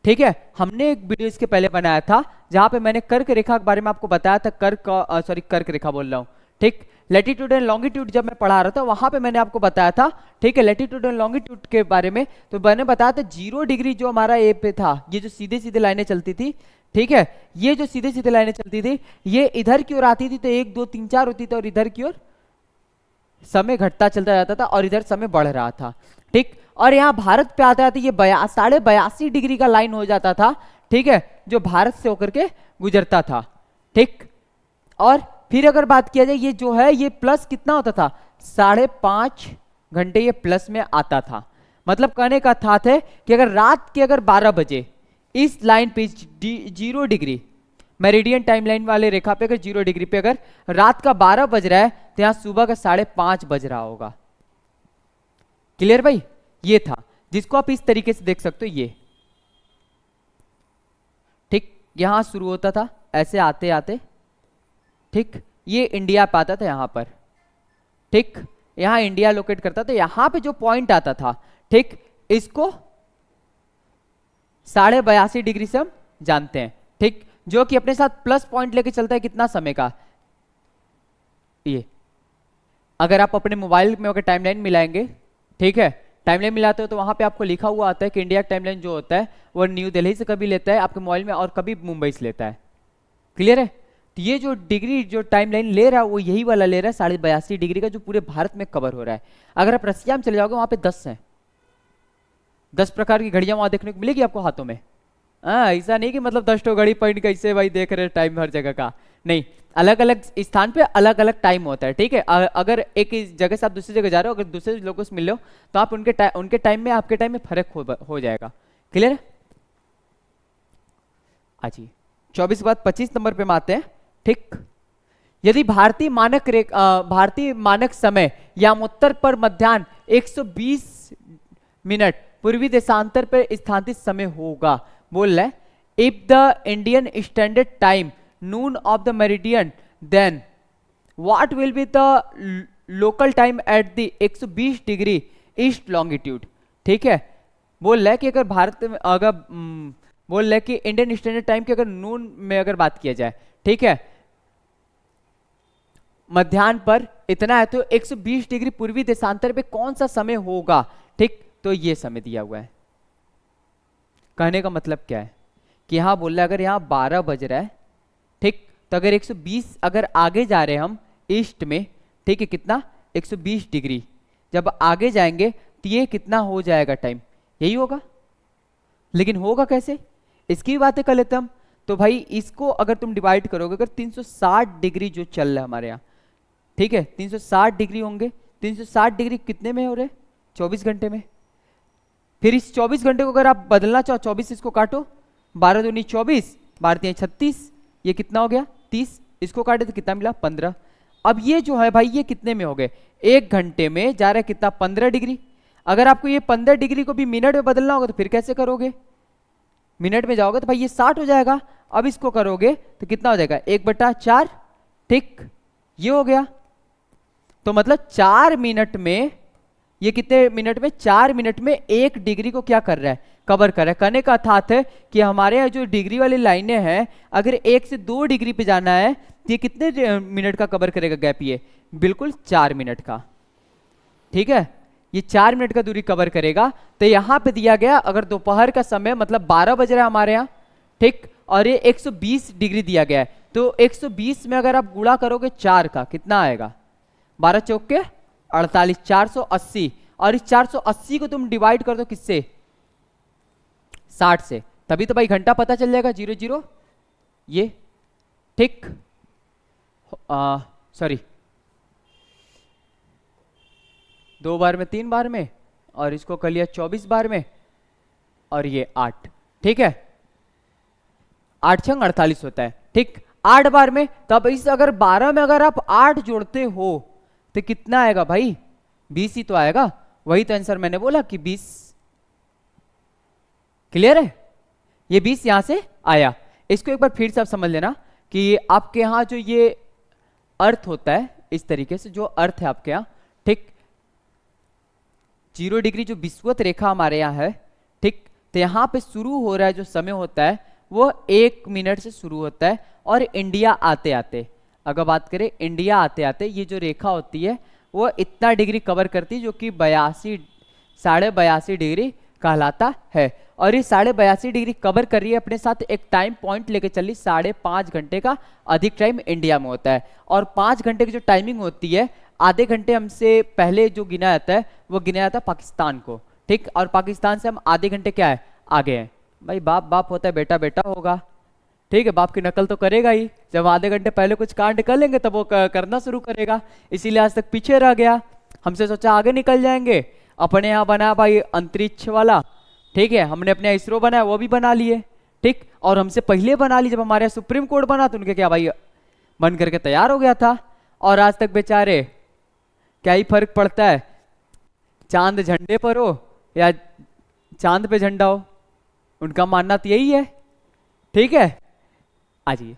ठीक है, हमने एक वीडियो इसके पहले बनाया था जहां पे मैंने कर्क रेखा के बारे में आपको बताया था, कर्क रेखा बोल रहा हूं। ठीक, लैटिट्यूड एंड लॉन्गिट्यूड जब मैं पढ़ा रहा था वहां पे मैंने आपको बताया था। ठीक है, लैटिट्यूड एंड लॉन्गिट्यूड के बारे में तो मैंने बताया था 0 डिग्री जो हमारा ए पे था, ये जो सीधे सीधे लाइनें चलती थी। ठीक है, ये जो सीधे सीधे लाइनें चलती थी ये इधर की ओर आती थी, तो 1 2 3 4 होती थी, और इधर की ओर समय घटता चलता जाता था और इधर समय बढ़ रहा था। ठीक, और यहाँ भारत पे आता था ये 82.5 डिग्री का लाइन हो जाता था। ठीक है, जो भारत से होकर के गुजरता था। ठीक, और फिर अगर बात किया जाए ये जो है ये प्लस कितना होता था, 5.5 घंटे ये प्लस में आता था। मतलब कहने का था कि अगर रात के अगर 12 बजे इस लाइन पे 0 डिग्री मेरिडियन टाइमलाइन वाले रेखा पे अगर 0 डिग्री पे अगर रात का 12 बज रहा है तो यहां सुबह का 5:30 बज रहा होगा। क्लियर भाई? ये था जिसको आप इस तरीके से देख सकते हो। ये ठीक यहां शुरू होता था ऐसे आते आते, ठीक ये इंडिया पे आता था यहां पर, ठीक यहां इंडिया लोकेट करता था। यहां पे जो पॉइंट आता था, ठीक इसको 82.5 डिग्री से हम जानते हैं, ठीक जो कि अपने साथ प्लस पॉइंट लेके चलता है कितना समय का। ये अगर आप अपने मोबाइल में अगर टाइमलाइन मिलाएंगे, ठीक है टाइमलाइन मिलाते हो तो वहां पे आपको लिखा हुआ आता है कि इंडिया का टाइमलाइन जो होता है वो न्यू दिल्ली से कभी लेता है आपके मोबाइल में और कभी मुंबई से लेता है। क्लियर है? तो ये जो डिग्री जो टाइमलाइन ले रहा है वो यही वाला ले रहा है 82.5 डिग्री का, जो पूरे भारत में कवर हो रहा है। अगर आप रसिया में चले जाओगे वहां पे 10 हैं, 10 प्रकार की घड़ियां वहां देखने को मिलेगी आपको हाथों में। ऐसा नहीं कि मतलब 10 तो घड़ी पॉइंट कैसे भाई देख रहे टाइम हर जगह का, नहीं अलग अलग स्थान पे अलग अलग टाइम होता है। ठीक है अगर एक जगह से आप दूसरी जगह जा रहे हो, अगर दूसरे लोगों से मिल लो तो आप उनके टाइम में आपके टाइम में फर्क हो जाएगा। क्लियर है? जी 24 के बाद 25 नंबर पे आते हैं। ठीक यदि भारतीय मानक समय यामोत्तर पर मध्याह्न 120 मिनट पूर्वी देशांतर पर स्थानांतरित समय होगा, बोल रहा है if the Indian standard time noon of the meridian then what will be the local time at the 120 degree east longitude. ठीक है बोल रहा है कि अगर भारत में अगर बोल रहा है कि इंडियन स्टैंडर्ड टाइम की अगर नून में अगर बात किया जाए, ठीक है मध्याह्न पर इतना है तो 120 डिग्री पूर्वी देशांतर पे कौन सा समय होगा। ठीक तो ये समय दिया हुआ है। कहने का मतलब क्या है कि यहां बोल रहा है अगर यहां 12 बज रहा है, ठीक तो अगर 120 अगर आगे जा रहे हैं हम ईस्ट में, ठीक है कितना 120 डिग्री जब आगे जाएंगे तो ये कितना हो जाएगा टाइम, यही होगा। लेकिन होगा कैसे इसकी बातें कर लेते हम। तो भाई इसको अगर तुम डिवाइड करोगे, अगर 360 डिग्री जो चल रहा है हमारे यहाँ, ठीक है 360 डिग्री होंगे, 360 डिग्री कितने में हो रहे 24 घंटे में। फिर इस 24 घंटे को अगर आप बदलना चाहो 24 इसको काटो, 12 दूनी 24, 12 36, ये कितना हो गया 30, इसको काटे तो कितना मिला 15। अब ये जो है भाई ये कितने में हो गए, 1 घंटे में जा रहा है कितना 15 डिग्री। अगर आपको ये 15 डिग्री को भी मिनट में बदलना होगा तो फिर कैसे करोगे, मिनट में जाओगे तो भाई ये 60 हो जाएगा। अब इसको करोगे तो कितना हो जाएगा 1/4, ठीक ये हो गया। तो मतलब 4 मिनट में ये कितने मिनट में, 4 मिनट में 1 डिग्री को क्या कर रहा है कवर कर रहा है। कहने का अर्थात है कि हमारे यहाँ जो डिग्री वाली लाइनें हैं अगर 1 से 2 डिग्री पे जाना है तो ये कितने मिनट का कवर करेगा गैप, ये बिल्कुल 4 मिनट का। ठीक है ये 4 मिनट का दूरी कवर करेगा। तो यहां पे दिया गया अगर दोपहर का समय मतलब 12 बज रहा है हमारे यहाँ, ठीक और ये 120 डिग्री दिया गया है, तो 120 में अगर आप गुणा करोगे 4 का कितना आएगा 12 चौक के 48, 480, और इस 480 को तुम डिवाइड कर दो किससे 60 से, तभी तो भाई घंटा पता चल जाएगा 00 ये। ठीक सॉरी 2 बार में 3 बार में, और इसको कर लिया 24 बार में, और ये 8। ठीक है 8 छंग 48 होता है। ठीक 8 बार में, तब इस अगर 12 में अगर आप 8 जोड़ते हो तो कितना आएगा भाई 20 ही तो आएगा। वही तो आंसर मैंने बोला कि 20। क्लियर है ये 20 यहां से आया। इसको एक बार फिर से आप समझ लेना कि आपके यहां जो ये अर्थ होता है इस तरीके से जो अर्थ है आपके यहां, ठीक 0 डिग्री जो विषुवत रेखा हमारे यहाँ है, ठीक तो यहाँ पे शुरू हो रहा है जो समय होता है वो 1 मिनट से शुरू होता है, और इंडिया आते आते अगर बात करें इंडिया आते आते ये जो रेखा होती है वो इतना डिग्री कवर करती है जो कि 82.5 डिग्री कहलाता है। और ये 82.5 डिग्री कवर कर रही है अपने साथ एक टाइम पॉइंट लेके चली 5.5 घंटे का अधिक टाइम इंडिया में होता है, और 5 घंटे की जो टाइमिंग होती है आधे घंटे हमसे पहले जो गिना जाता है वो गिना जाता है पाकिस्तान को। ठीक और पाकिस्तान से हम आधे घंटे क्या है आगे हैं। भाई बाप बाप होता है बेटा बेटा होगा, ठीक है बाप की नकल तो करेगा ही। जब आधे घंटे पहले कुछ कांड कर लेंगे तब वो करना शुरू करेगा, इसीलिए आज तक पीछे रह गया। हमसे सोचा आगे निकल जाएंगे, अपने यहाँ बना भाई अंतरिक्ष वाला, ठीक है, हमने अपने इसरो बनाया वो भी बना लिए, ठीक, और हमसे पहले बना ली, जब हमारे यहाँ सुप्रीम कोर्ट बना तो उनके क्या भाई बन करके तैयार हो गया था। और आज तक बेचारे क्या ही फर्क पड़ता है, चांद झंडे पर हो या चांद पे झंडा हो, उनका मानना तो यही है, ठीक है। आ जाइए,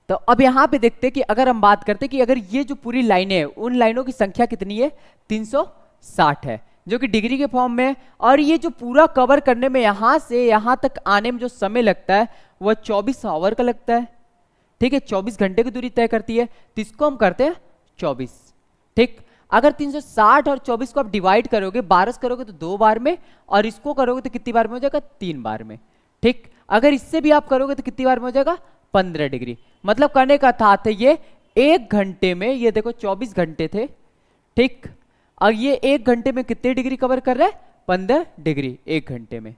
तो अब यहां पे देखते हैं कि अगर हम बात करते हैं कि अगर ये जो पूरी लाइनें हैं उन लाइनों की संख्या कितनी है, 360 है, जो कि डिग्री के फॉर्म में है। और ये जो पूरा कवर करने में यहां से यहां तक आने में जो समय लगता है वह 24 आवर का लगता है, ठीक है, 24 घंटे की दूरी तय करती है, तो इसको हम करते हैं 24, ठीक। अगर 360 और 24 को आप डिवाइड करोगे, 12 करोगे तो 2 बार में, और इसको करोगे तो कितनी बार में हो जाएगा, 3 बार में, ठीक। अगर इससे भी आप करोगे तो कितनी बार में हो जाएगा, 15 डिग्री। मतलब करने का था ये 1 घंटे में, ये देखो 24 घंटे थे, ठीक, और ये 1 घंटे में कितने डिग्री कवर कर रहा है, 15 डिग्री 1 घंटे में,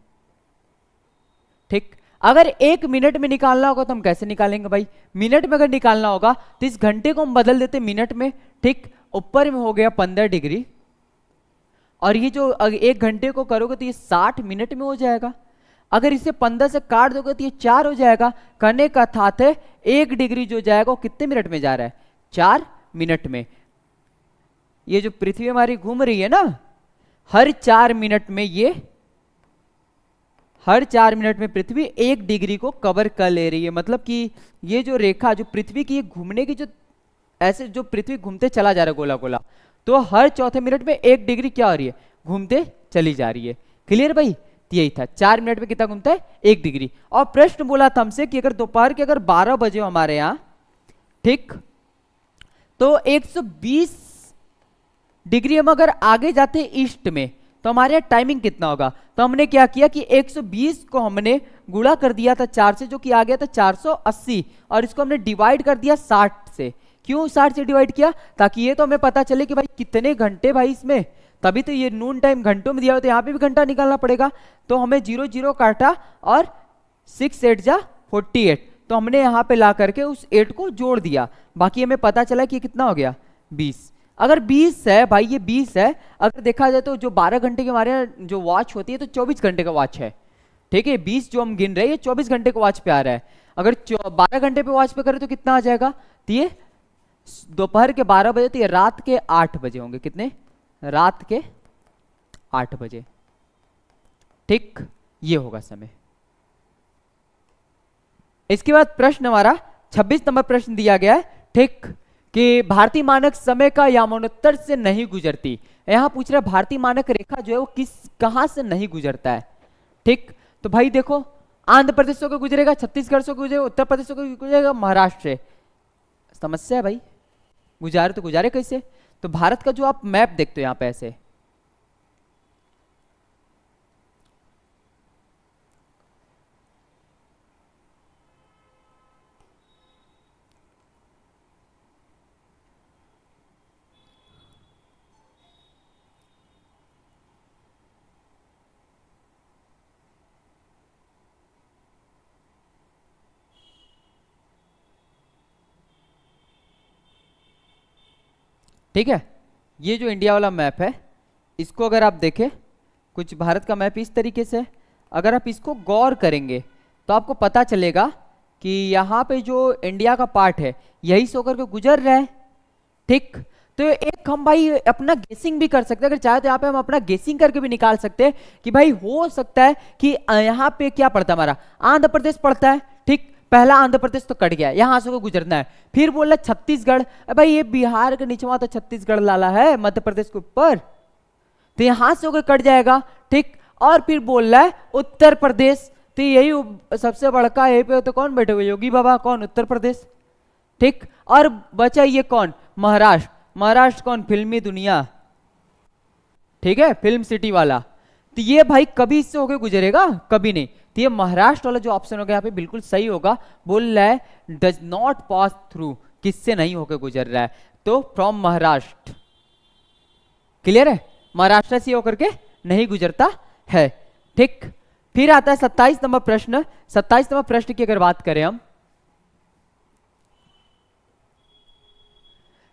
ठीक। अगर 1 मिनट में निकालना होगा तो हम कैसे निकालेंगे भाई, मिनट में अगर निकालना होगा तो इस घंटे को हम बदल देते मिनट में, ठीक, ऊपर में हो गया 15 डिग्री, और ये जो 1 घंटे को करोगे तो ये 60 मिनट में हो जाएगा। अगर इसे 15 से काट दोगे तो ये 4 हो जाएगा। करने का था 1 डिग्री जो जाएगा वो कितने मिनट में जा रहा है, 4 मिनट में। ये जो पृथ्वी हमारी घूम रही है ना, हर 4 मिनट में ये, हर 4 मिनट में पृथ्वी 1 डिग्री को कवर कर ले रही है। मतलब कि ये जो रेखा जो पृथ्वी की घूमने की जो ऐसे जो पृथ्वी घूमते चला जा रहा है गोला गोला, तो हर चौथे मिनट में 1 डिग्री क्या हो रही है, घूमते चली जा रही है। क्लियर भाई, यही था, 4 मिनट में कितना घूमता है, 1 डिग्री। और प्रश्न बोला था हमसे कि अगर दोपहर के अगर 12 बजे हमारे यहाँ, ठीक, तो 120 डिग्री हम अगर आगे जाते ईस्ट में तो हमारे यहाँ टाइमिंग कितना होगा। तो हमने क्या किया कि 120 को हमने गुणा कर दिया था 4 से, जो कि आ गया था 480, और इसको हमने डिवाइड कर दिया 60 से। क्यों 60 से डिवाइड किया, ताकि ये तो हमें पता चले कि भाई कितने घंटे भाई इसमें, तभी तो ये नून टाइम घंटों में दिया हो, तो यहाँ पे भी घंटा निकालना पड़ेगा। तो हमें 0 0 काटा और 6 8 जा 48, तो हमने यहाँ पे ला करके उस 8 को जोड़ दिया, बाकी हमें पता चला कि कितना हो गया, 20। अगर 20 है भाई, ये 20 है, अगर देखा जाए तो जो 12 घंटे के हमारे जो वॉच होती है तो 24 घंटे का वॉच है, ठीक है। 20 जो हम गिन रहे हैं ये 24 घंटे का वॉच पे आ रहा है। अगर 12 घंटे पे वॉच पे करें तो कितना आ जाएगा, तो ये दोपहर के 12 बजे, तो ये रात के 8 बजे होंगे, कितने, रात के 8 बजे, ठीक, ये होगा समय। इसके बाद प्रश्न हमारा 26 नंबर प्रश्न दिया गया है, ठीक, कि भारतीय मानक समय का यमनोत्तर से नहीं गुजरती। यहां पूछ रहा है भारतीय मानक रेखा जो है वो कहां से नहीं गुजरता है, ठीक। तो भाई देखो, आंध्र प्रदेश से गुजरेगा, छत्तीसगढ़ से गुजरेगा, उत्तर प्रदेश से गुजरेगा, महाराष्ट्र से। समस्या है भाई, गुजारे तो गुजारे कैसे। तो भारत का जो आप मैप देखते हो यहां पे ऐसे, ठीक है। ये जो इंडिया वाला मैप है, इसको अगर आप देखें, कुछ भारत का मैप इस तरीके से, अगर आप इसको गौर करेंगे तो आपको पता चलेगा कि यहाँ पे जो इंडिया का पार्ट है यही से होकर के गुजर रहा है, ठीक। तो एक हम भाई अपना गेसिंग भी कर सकते हैं, अगर चाहे तो यहाँ पे हम अपना गेसिंग करके भी निकाल सकते हैं कि भाई हो सकता है कि यहाँ पे क्या पड़ता है, हमारा आंध्र प्रदेश पड़ता है, ठीक। पहला आंध्र प्रदेश तो कट गया, यहां से को गुजरना है। फिर बोला छत्तीसगढ़, भाई ये बिहार के नीचे तो छत्तीसगढ़ लाला है, मध्य प्रदेश के ऊपर, तो यहां से होकर कट जाएगा, ठीक। और फिर बोल रहा है उत्तर प्रदेश, तो यही सबसे बड़का, यही पे तो कौन बैठे हुए, योगी बाबा, कौन, उत्तर प्रदेश, ठीक। और बचा ये कौन, महाराष्ट्र। महाराष्ट्र कौन, फिल्मी दुनिया, ठीक है, फिल्म सिटी वाला। तो ये भाई कभी इससे होकर गुजरेगा, कभी नहीं। तो ये महाराष्ट्र वाला जो ऑप्शन होगा यहाँ पे बिल्कुल सही होगा। बोल रहा है डज नॉट पास थ्रू, किससे नहीं होकर गुजर रहा है, तो फ्रॉम महाराष्ट्र। क्लियर है, महाराष्ट्र से होकर के नहीं गुजरता है, ठीक। फिर आता है 27 नंबर प्रश्न। 27 नंबर प्रश्न की अगर बात करें हम,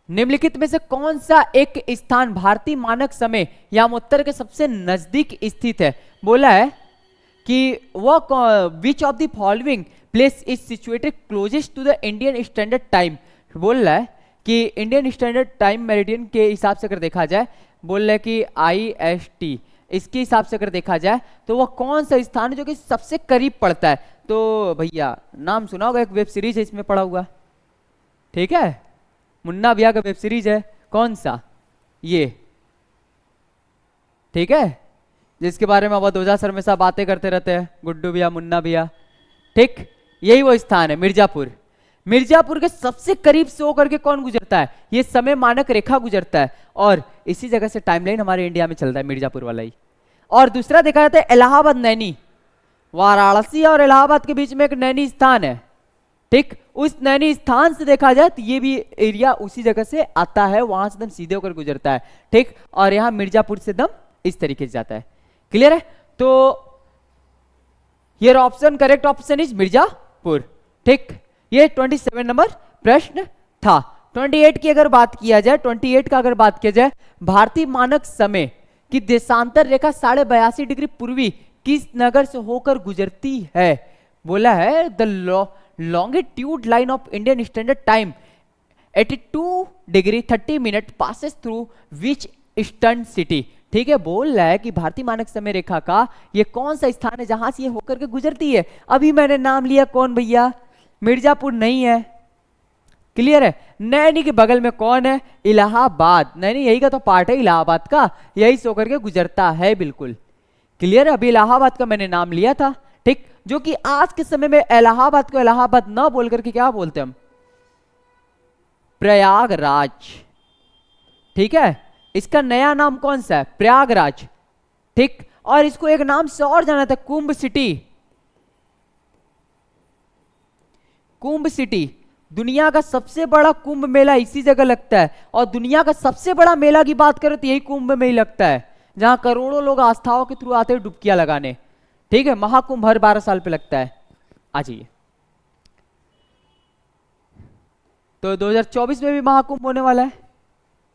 निम्नलिखित में से कौन सा एक स्थान भारतीय मानक समय यामोत्तर के सबसे नजदीक स्थित है? बोला है कि वह which of the following place is situated closest to the Indian standard time. बोल रहा है कि इंडियन स्टैंडर्ड टाइम मेरिडियन के हिसाब से अगर देखा जाए, बोल रहा है कि IST, इसके हिसाब से अगर देखा जाए तो वह कौन सा स्थान है जो कि सबसे करीब पड़ता है? तो भैया नाम सुना होगा, एक वेब सीरीज है इसमें पड़ा हुआ, ठीक है, मुन्ना भैया का वेब सीरीज है, कौन सा? ये, ठीक है, जिसके बारे में अवधोजा सर हमेशा बातें करते रहते हैं, गुड्डू भैया, मुन्ना भैया, ठीक, यही वो स्थान है मिर्जापुर। मिर्जापुर के सबसे करीब से होकर के कौन गुजरता है? ये समय मानक रेखा गुजरता है, और इसी जगह से टाइमलाइन हमारे इंडिया में चलता है, मिर्जापुर वाला ही। और दूसरा देखा जाता है इलाहाबाद नैनी, वाराणसी और इलाहाबाद के बीच में एक नैनी स्थान है, ठीक, उस नैनी स्थान से देखा जाए तो ये भी एरिया उसी जगह से आता है, वहां से एकदम सीधे होकर गुजरता है, ठीक, और यहां मिर्जापुर से एकदम इस तरीके से जाता है। क्लियर है? तो here option, correct option is Mirzapur, ठीक। ये 27 नंबर प्रश्न था। 28 की अगर बात किया जाए, 28 का अगर बात किया जाए, भारतीय मानक समय की देशांतर रेखा 82.5 डिग्री पूर्वी किस नगर से होकर गुजरती है? बोला है the longitude line of Indian standard time 82 degree 30 minute passes through which eastern city. ठीक है, बोल रहा है कि भारतीय मानक समय रेखा का ये कौन सा स्थान है जहां से ये होकर के गुजरती है। अभी मैंने नाम लिया, कौन भैया? मिर्जापुर नहीं है। क्लियर है? नैनी के बगल में कौन है? इलाहाबाद। नैनी यही का तो पार्ट है इलाहाबाद का, यही से होकर के गुजरता है, बिल्कुल क्लियर है। अभी इलाहाबाद का मैंने नाम लिया था, ठीक, जो कि आज के समय में इलाहाबाद को इलाहाबाद ना बोल करके क्या बोलते हम? प्रयागराज। ठीक है, इसका नया नाम कौन सा है? प्रयागराज, ठीक। और इसको एक नाम से और जाना था, कुंभ सिटी। कुंभ सिटी, दुनिया का सबसे बड़ा कुंभ मेला इसी जगह लगता है, और दुनिया का सबसे बड़ा मेला की बात करें तो यही कुंभ में ही लगता है, जहां करोड़ों लोग आस्थाओं के थ्रू आते हैं डुबकियां लगाने। ठीक है, महाकुंभ हर 12 साल पे लगता है। आ जाइए, तो 2024 में भी महाकुंभ होने वाला है,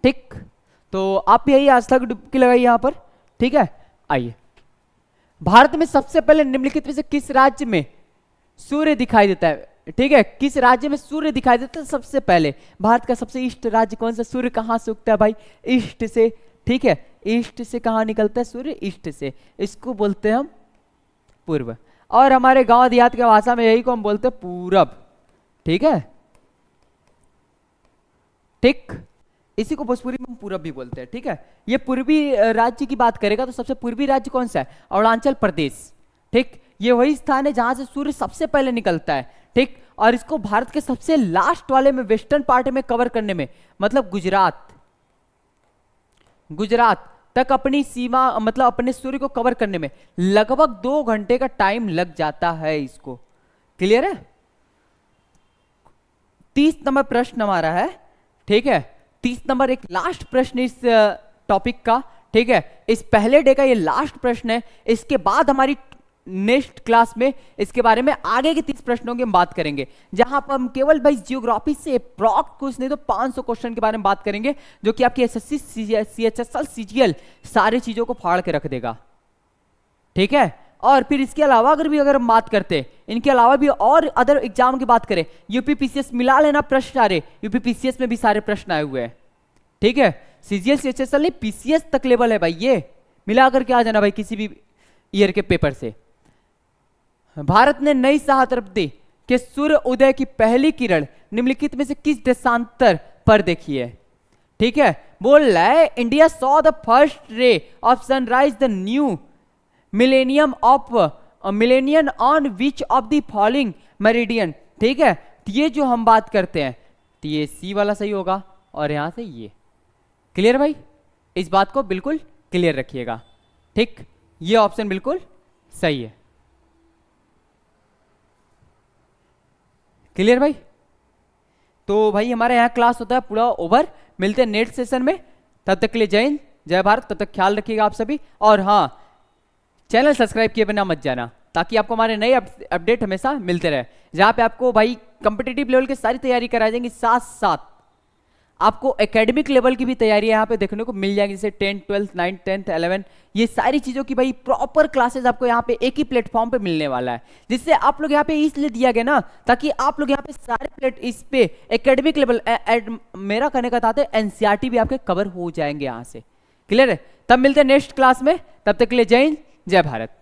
ठीक। तो आप भी यही आस्था की डुबकी लगाइए यहां पर, ठीक है। आइए, भारत में सबसे पहले निम्नलिखित में से किस राज्य में सूर्य दिखाई देता है? ठीक है, किस राज्य में सूर्य दिखाई देता है सबसे पहले? भारत का सबसे ईस्ट राज्य कौन सा? सूर्य कहां से उगता है भाई? ईस्ट से। ठीक है, ईस्ट से कहां निकलता है सूर्य? ईस्ट से। इसको बोलते हैं हम पूर्व, और हमारे गांव देहात की भाषा में यही को हम बोलते हैं पूरब। ठीक है, ठीक, इसी को भोजपुरी में हम पूरब भी बोलते हैं। ठीक है, ये पूर्वी राज्य की बात करेगा तो सबसे पूर्वी राज्य कौन सा है? अरुणाचल प्रदेश। ठीक, ये वही स्थान है जहां से सूर्य सबसे पहले निकलता है, ठीक। और इसको भारत के सबसे लास्ट वाले में, वेस्टर्न पार्ट में कवर करने में, मतलब गुजरात तक अपनी सीमा, मतलब अपने सूर्य को कवर करने में लगभग 2 घंटे का टाइम लग जाता है इसको। क्लियर है? 30 नंबर प्रश्न हमारा है, ठीक है। 30 नंबर एक लास्ट प्रश्न इस टॉपिक का, ठीक है। इस पहले डे का ये लास्ट प्रश्न है। इसके बाद हमारी नेक्स्ट क्लास में इसके बारे में आगे के 30 प्रश्नों की हम बात करेंगे, जहां पर हम केवल भाई जियोग्राफी से अप्रॉक्स कुछ नहीं तो 500 क्वेश्चन के बारे में बात करेंगे, जो कि आपकी एसएससी, सीएचएसएल, सीजीएल सारी चीजों को फाड़ के रख देगा। ठीक है, और फिर इसके अलावा अगर हम बात करते हैं, इनके अलावा भी और अदर एग्जाम की बात करें, यूपीपीसीएस मिला लेना प्रश्न सारे, यूपीपीसीएस में भी सारे प्रश्न आए हुए हैं। ठीक है, सीजीएल, सीएचएसएल नहीं, पीसीएस तक लेवल है भाई, ये मिलाकर के आ जाना भाई किसी भी ईयर के पेपर से। भारत ने नई सहस्राब्दी के सूर्य उदय की पहली किरण निम्नलिखित में से किस देशांतर पर देखी है? ठीक है, बोल रहा है India saw the first ray of sunrise the new millennium on which of the following meridian. ठीक है, तो ये जो हम बात करते हैं तो ये सी वाला सही होगा, और यहां से ये। क्लियर भाई? इस बात को बिल्कुल क्लियर रखिएगा, ठीक, ये ऑप्शन बिल्कुल सही है। क्लियर भाई? तो भाई हमारे यहाँ क्लास होता है पूरा ओवर। मिलते हैं नेक्स्ट सेशन में, तब तक के लिए जय हिंद, जय भारत। तब तक ख्याल रखिएगा आप सभी, और हाँ, चैनल सब्सक्राइब किए बिना मत जाना, ताकि आपको हमारे नए अपडेट हमेशा मिलते रहे, जहाँ पे आपको भाई कॉम्पिटिटिव लेवल की सारी तैयारी कराई जाएंगी, साथ साथ आपको एकेडमिक लेवल की भी तैयारी यहाँ पे देखने को मिल जाएगी, जैसे 10th 12th 9th 10th 11th, ये सारी चीजों की भाई प्रॉपर क्लासेस आपको यहाँ पे एक ही प्लेटफॉर्म पे मिलने वाला है, जिससे आप लोग यहाँ पे इसलिए दिया गया ना ताकि आप लोग यहाँ पे सारे प्लेट इस पे एकेडमिक लेवल मेरा कहने का तात्पर्य एनसीईआरटी भी आपके कवर हो जाएंगे यहाँ से। क्लियर है? तब मिलते हैं नेक्स्ट क्लास में, तब तक के लिए जय हिंद जय भारत।